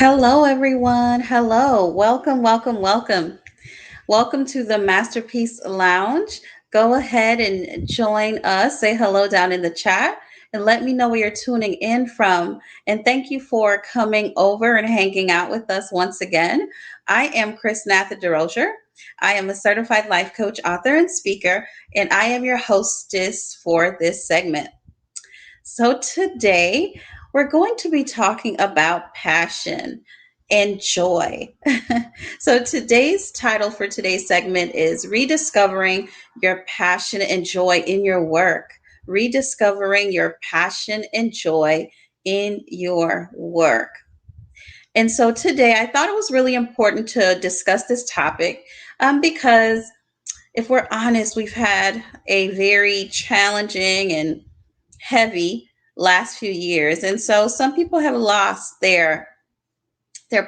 Hello, everyone. Hello. Welcome, welcome, welcome. Welcome to the Masterpiece Lounge. Go ahead and join us. Say hello down in the chat and let me know where you're tuning in from. And thank you for coming over and hanging out with us once again. I am Chrisnatha. I am a certified life coach, author, and speaker, and I am your hostess for this segment. So, today we're going to be talking about passion and joy. So, today's title for today's segment is Rediscovering Your Passion and Joy in Your Work. Rediscovering your passion and joy in your work. And so, today I thought it was really important to discuss this topic because if we're honest, we've had a very challenging and heavy last few years. And so some people have lost their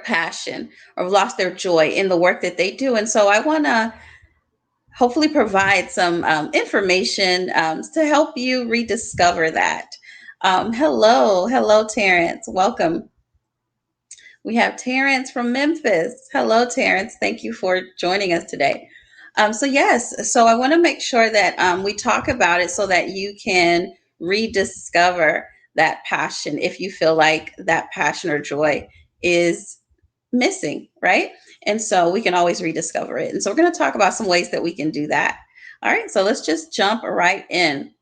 passion or lost their joy in the work that they do. And so I want to hopefully provide some information to help you rediscover that. Hello, Terrence. Welcome. We have Terrence from Memphis. Hello, Terrence. Thank you for joining us today. So I want to make sure that we talk about it so that you can rediscover that passion if you feel like that passion or joy is missing, right? And so we can always rediscover it. And so we're going to talk about some ways that we can do that. All right, so let's just jump right in.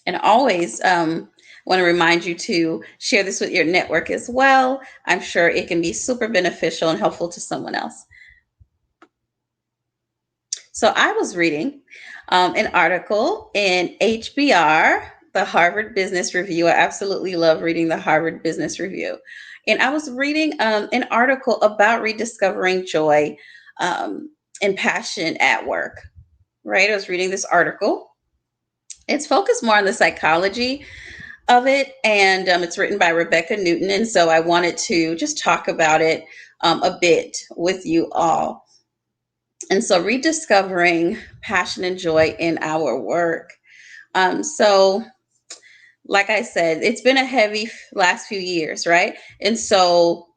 And always want to remind you to share this with your network as well. I'm sure it can be super beneficial and helpful to someone else. So I was reading an article in HBR, the Harvard Business Review. I absolutely love reading the Harvard Business Review. And I was reading an article about rediscovering joy and passion at work, right? I was reading this article. It's focused more on the psychology of it, and it's written by Rebecca Newton. And so I wanted to just talk about it a bit with you all. And so rediscovering passion and joy in our work. So, like I said, it's been a heavy last few years, right? And so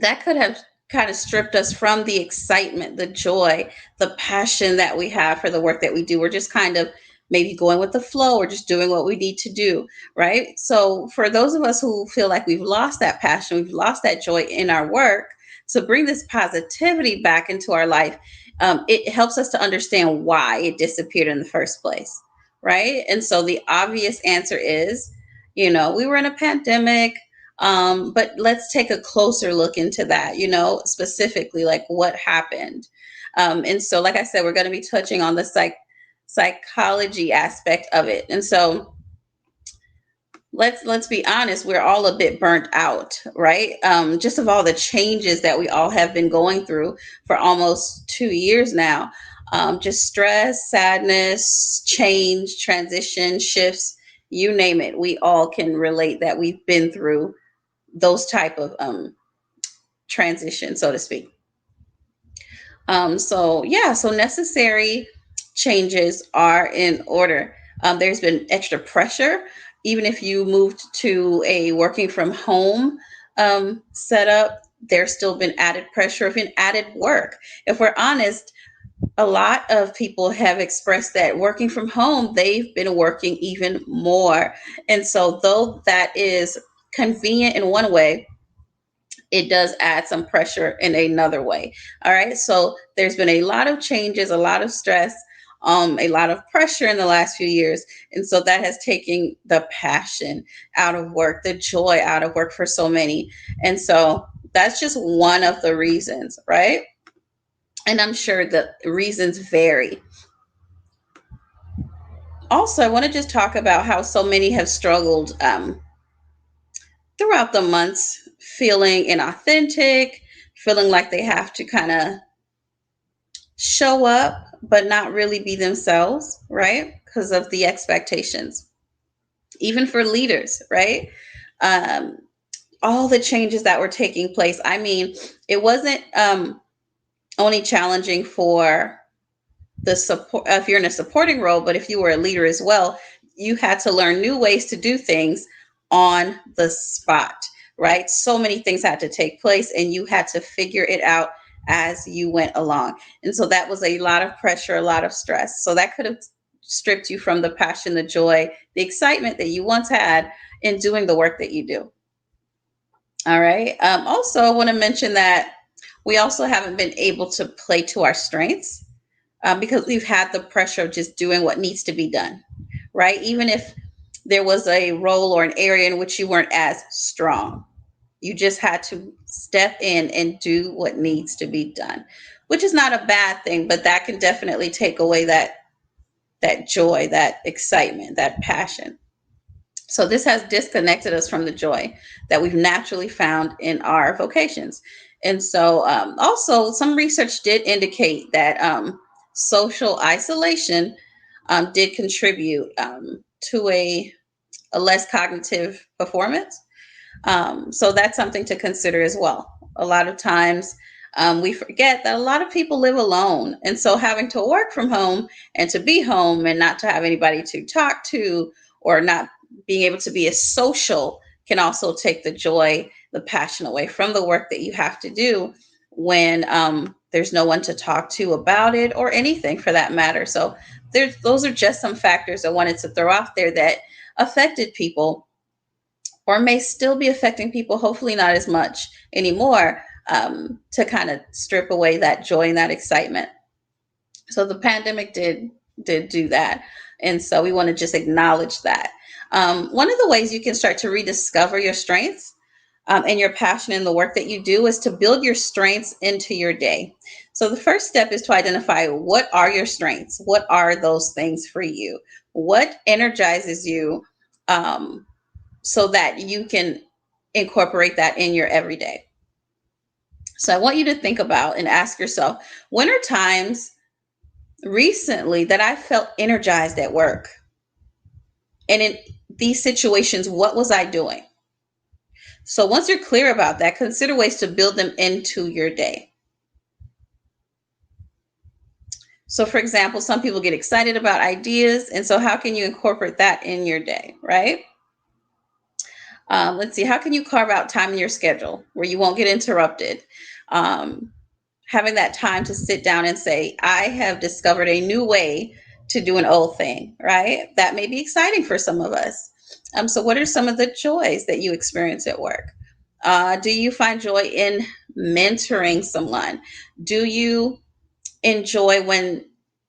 that could have kind of stripped us from the excitement, the joy, the passion that we have for the work that we do. We're just kind of maybe going with the flow or just doing what we need to do, right? So, for those of us who feel like we've lost that passion, we've lost that joy in our work, to bring this positivity back into our life, it helps us to understand why it disappeared in the first place, right? And so the obvious answer is, we were in a pandemic, but let's take a closer look into that, specifically like what happened. And so, like I said, we're going to be touching on the psychology aspect of it. And so let's be honest, we're all a bit burnt out, right? Just of all the changes that we all have been going through for almost 2 years now. Just stress, sadness, change, transition, shifts, you name it. We all can relate that we've been through those type of transition, so to speak. So necessary changes are in order. There's been extra pressure, even if you moved to a working from home setup. There's still been added pressure, been added work. If we're honest, a lot of people have expressed that working from home, they've been working even more. And so, though that is convenient in one way, it does add some pressure in another way. All right. So there's been a lot of changes, a lot of stress, a lot of pressure in the last few years. And so that has taken the passion out of work, the joy out of work for so many. And so that's just one of the reasons, right? And I'm sure the reasons vary. Also, I want to just talk about how so many have struggled throughout the months, feeling inauthentic, feeling like they have to kind of show up but not really be themselves, right? Because of the expectations, even for leaders, right? Um, all the changes that were taking place. I mean, it wasn't only challenging for the support if you're in a supporting role, but if you were a leader as well, you had to learn new ways to do things on the spot. right? So many things had to take place, and you had to figure it out as you went along. And so that was a lot of pressure, a lot of stress. So that could have stripped you from the passion, the joy, the excitement that you once had in doing the work that you do. All right. Also, I want to mention that we also haven't been able to play to our strengths because we've had the pressure of just doing what needs to be done, right? Even if there was a role or an area in which you weren't as strong, you just had to step in and do what needs to be done, which is not a bad thing, but that can definitely take away that joy, that excitement, that passion. So this has disconnected us from the joy that we've naturally found in our vocations. And so also some research did indicate that social isolation did contribute to a less cognitive performance. So that's something to consider as well. A lot of times we forget that a lot of people live alone. And so having to work from home and to be home and not to have anybody to talk to or not being able to be as social can also take the joy, the passion away from the work that you have to do when there's no one to talk to about it or anything for that matter. So those are just some factors I wanted to throw out there that affected people or may still be affecting people, hopefully not as much anymore, to kind of strip away that joy and that excitement. So the pandemic did do that, and so we want to just acknowledge that. One of the ways you can start to rediscover your strengths and your passion in the work that you do is to build your strengths into your day. So the first step is to identify what are your strengths, what are those things for you, what energizes you. So that you can incorporate that in your everyday. So I want you to think about and ask yourself, when are times recently that I felt energized at work? And in these situations, what was I doing? So once you're clear about that, consider ways to build them into your day. So, for example, some people get excited about ideas. And so, how can you incorporate that in your day, right? Let's see, how can you carve out time in your schedule where you won't get interrupted? Um, Having that time to sit down and say, I have discovered a new way to do an old thing, right? That may be exciting for some of us. So, what are some of the joys that you experience at work? Do you find joy in mentoring someone? Do you enjoy when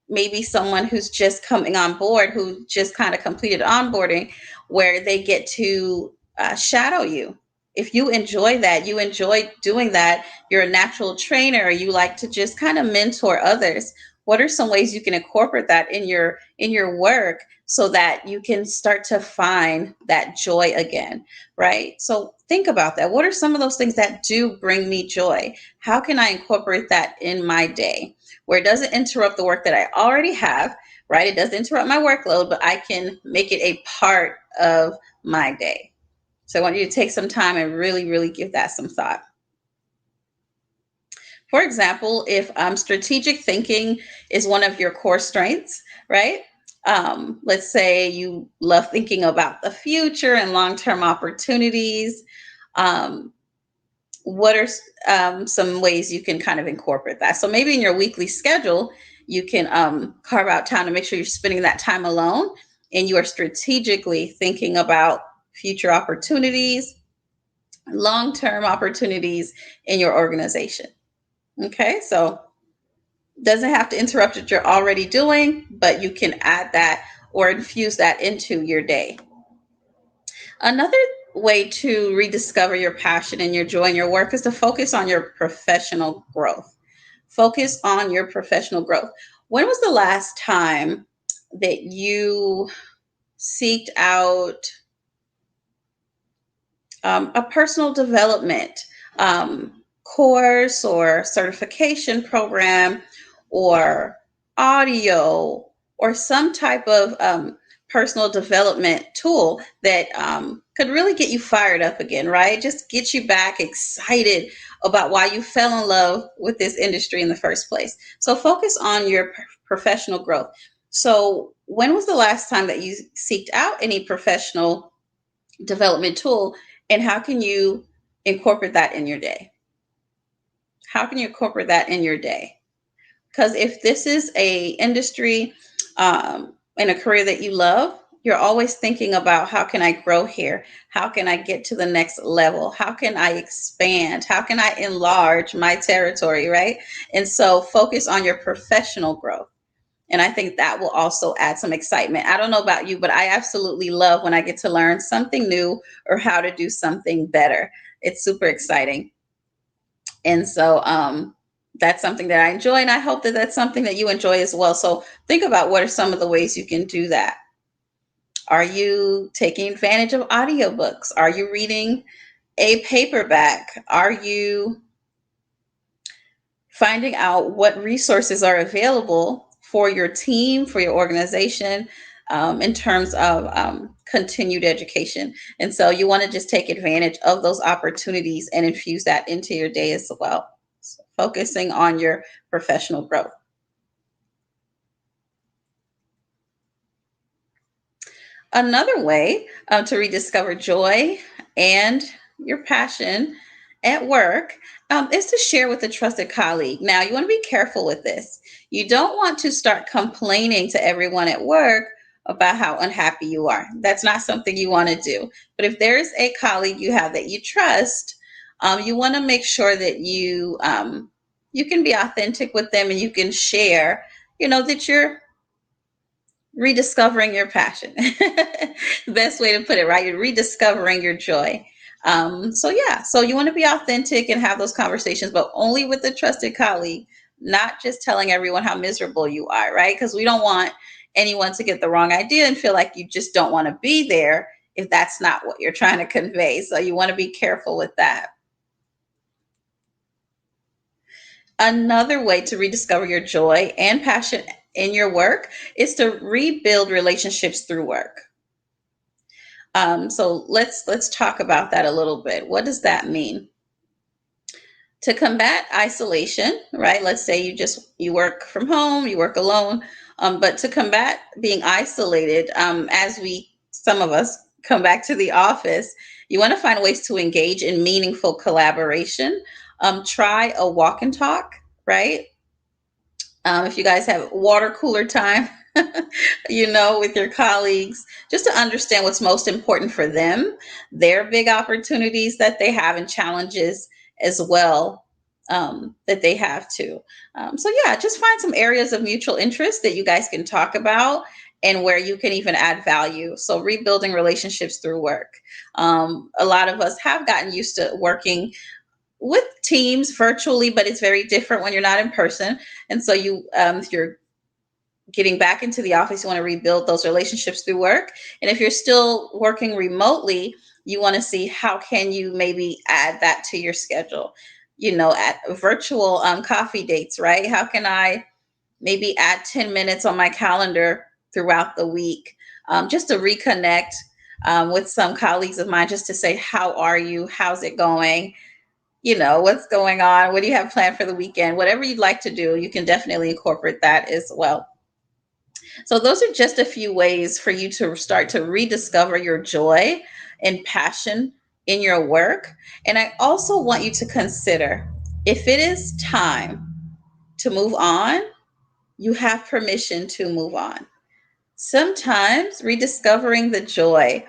maybe someone who's just coming on board, who just kind of completed onboarding, where they get to shadow you? If you enjoy that, you enjoy doing that, you're a natural trainer, you like to just kind of mentor others. What are some ways you can incorporate that in your work so that you can start to find that joy again, right? So think about that. What are some of those things that do bring me joy? How can I incorporate that in my day where it doesn't interrupt the work that I already have, right? It doesn't interrupt my workload, but I can make it a part of my day. So I want you to take some time and really, really give that some thought. For example, if strategic thinking is one of your core strengths, right? Let's say you love thinking about the future and long term opportunities. Um, what are some ways you can kind of incorporate that? So maybe in your weekly schedule, you can carve out time to make sure you're spending that time alone and you are strategically thinking about future opportunities, long term opportunities in your organization. Okay, so doesn't have to interrupt what you're already doing, but you can add that or infuse that into your day. Another way to rediscover your passion and your joy in your work is to focus on your professional growth. Focus on your professional growth. When was the last time that you seeked out a personal development course or certification program or audio or some type of personal development tool that could really get you fired up again, right? Just get you back excited about why you fell in love with this industry in the first place. So focus on your professional growth. So when was the last time that you seeked out any professional development tool, and how can you incorporate that in your day? How can you incorporate that in your day? Because if this is a industry and a career that you love, you're always thinking about, how can I grow here? How can I get to the next level? How can I expand? How can I enlarge my territory, right? And so focus on your professional growth. And I think that will also add some excitement. I don't know about you, but I absolutely love when I get to learn something new or how to do something better. It's super exciting. And so that's something that I enjoy. And I hope that that's something that you enjoy as well. So think about, what are some of the ways you can do that? Are you taking advantage of audiobooks? Are you reading a paperback? Are you finding out what resources are available for your team, for your organization, in terms of continued education? And so you want to just take advantage of those opportunities and infuse that into your day as well. So focusing on your professional growth. Another way to rediscover joy and your passion at work is to share with a trusted colleague. Now, you want to be careful with this. You don't want to start complaining to everyone at work about how unhappy you are. That's not something you want to do. But if there's a colleague you have that you trust, you want to make sure that you can be authentic with them, and you can share, that you're rediscovering your passion. Best way to put it, right? You're rediscovering your joy. So yeah, so you want to be authentic and have those conversations, but only with a trusted colleague, not just telling everyone how miserable you are, right? Because we don't want anyone to get the wrong idea and feel like you just don't want to be there if that's not what you're trying to convey. So you want to be careful with that. Another way to rediscover your joy and passion in your work is to rebuild relationships through work. So let's talk about that a little bit. What does that mean? To combat isolation, right? Let's say you work from home, you work alone, but to combat being isolated, as we some of us come back to the office, you want to find ways to engage in meaningful collaboration. Try a walk and talk, right? If you guys have water cooler time, with your colleagues, just to understand what's most important for them, their big opportunities that they have and challenges as well, that they have too. So, yeah, just find some areas of mutual interest that you guys can talk about and where you can even add value. So, rebuilding relationships through work. A lot of us have gotten used to working with teams virtually, but it's very different when you're not in person. And so if you're getting back into the office, you want to rebuild those relationships through work. And if you're still working remotely, you want to see, how can you maybe add that to your schedule, at virtual coffee dates, right? How can I maybe add 10 minutes on my calendar throughout the week, just to reconnect with some colleagues of mine, just to say, how are you? How's it going? What's going on? What do you have planned for the weekend? Whatever you'd like to do, you can definitely incorporate that as well. So, those are just a few ways for you to start to rediscover your joy and passion in your work. And I also want you to consider, if it is time to move on, you have permission to move on. Sometimes rediscovering the joy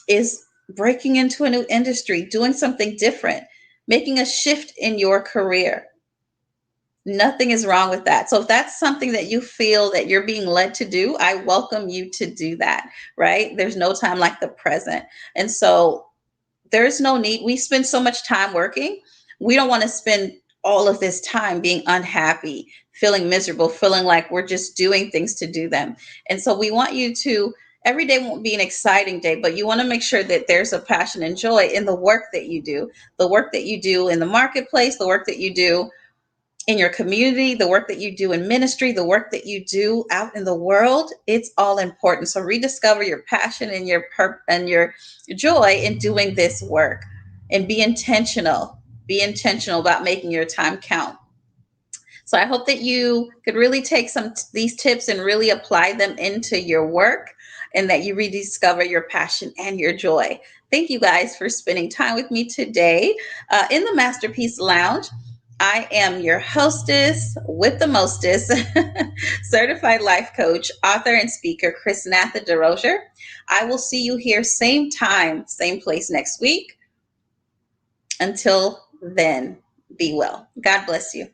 is breaking into a new industry, doing something different, making a shift in your career. Nothing is wrong with that. So if that's something that you feel that you're being led to do, I welcome you to do that, right? There's no time like the present. And so there's no need. We spend so much time working. We don't want to spend all of this time being unhappy, feeling miserable, feeling like we're just doing things to do them. And so we want you to, every day won't be an exciting day, but you want to make sure that there's a passion and joy in the work that you do, the work that you do in the marketplace, the work that you do in your community, the work that you do in ministry, the work that you do out in the world. It's all important. So rediscover your passion and your joy in doing this work, and be intentional. Be intentional about making your time count. So I hope that you could really take these tips and really apply them into your work. and that you rediscover your passion and your joy. Thank you guys for spending time with me today in the Masterpiece Lounge. I am your hostess with the mostest, certified life coach, author, and speaker, Chrisnatha DeRozier. I will see you here, same time, same place next week. Until then, be well. God bless you.